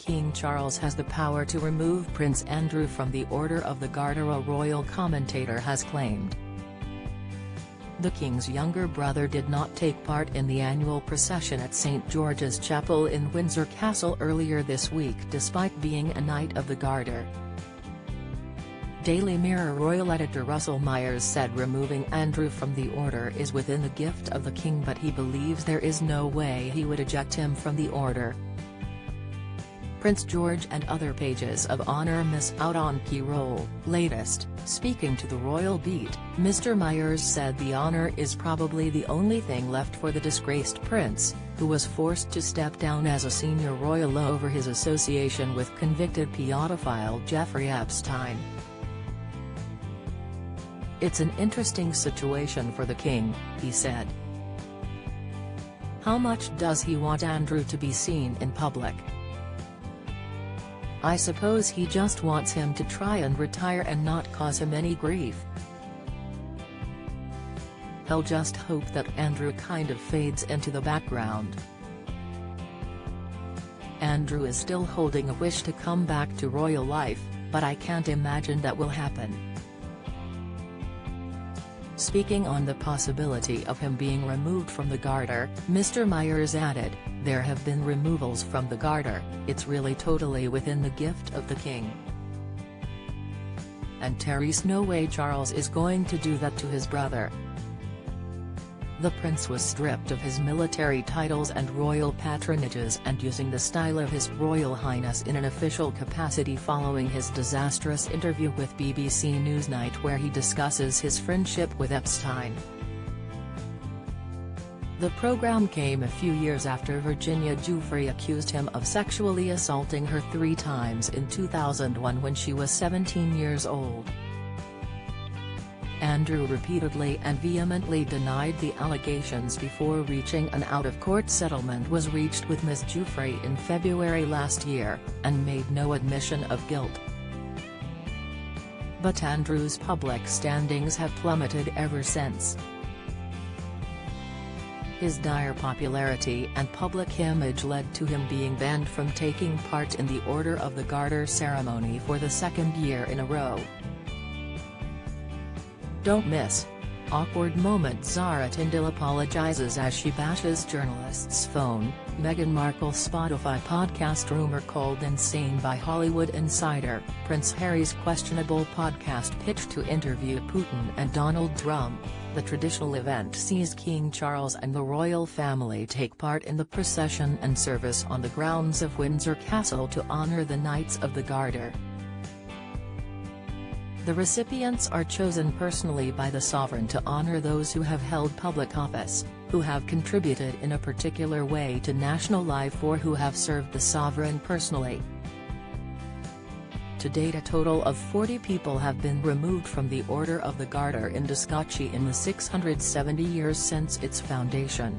King Charles has the power to remove Prince Andrew from the Order of the Garter, a royal commentator has claimed. The King's younger brother did not take part in the annual procession at St George's Chapel in Windsor Castle earlier this week despite being a Knight of the Garter. Daily Mirror royal editor Russell Myers said removing Andrew from the order is within the gift of the King, but he believes there is no way he would eject him from the order. Prince George and other pages of honour miss out on key role. Latest, speaking to the Royal Beat, Mr. Myers said the honour is probably the only thing left for the disgraced prince, who was forced to step down as a senior royal over his association with convicted pedophile Jeffrey Epstein. "It's an interesting situation for the King," he said. "How much does he want Andrew to be seen in public? I suppose he just wants him to try and retire and not cause him any grief. He'll just hope that Andrew kind of fades into the background. Andrew is still holding a wish to come back to royal life, but I can't imagine that will happen." Speaking on the possibility of him being removed from the Garter, Mr. Myers added, "There have been removals from the Garter, it's really totally within the gift of the King. And there's no way Charles is going to do that to his brother." The prince was stripped of his military titles and royal patronages and using the style of His Royal Highness in an official capacity following his disastrous interview with BBC Newsnight, where he discusses his friendship with Epstein. The programme came a few years after Virginia Giuffre accused him of sexually assaulting her 3 times in 2001 when she was 17 years old. Andrew repeatedly and vehemently denied the allegations before reaching an out-of-court settlement was reached with Ms. Giuffre in February last year, and made no admission of guilt. But Andrew's public standings have plummeted ever since. His dire popularity and public image led to him being banned from taking part in the Order of the Garter ceremony for the 2nd year in a row. Don't miss. Awkward moment. Zara Tindall apologizes as she bashes journalist's phone. Meghan Markle's Spotify podcast rumor called insane by Hollywood Insider. Prince Harry's questionable podcast pitch to interview Putin and Donald Trump. The traditional event sees King Charles and the royal family take part in the procession and service on the grounds of Windsor Castle to honour the Knights of the Garter. The recipients are chosen personally by the sovereign to honour those who have held public office, who have contributed in a particular way to national life, or who have served the sovereign personally. To date, a total of 40 people have been removed from the Order of the Garter in Scotland in the 670 years since its foundation.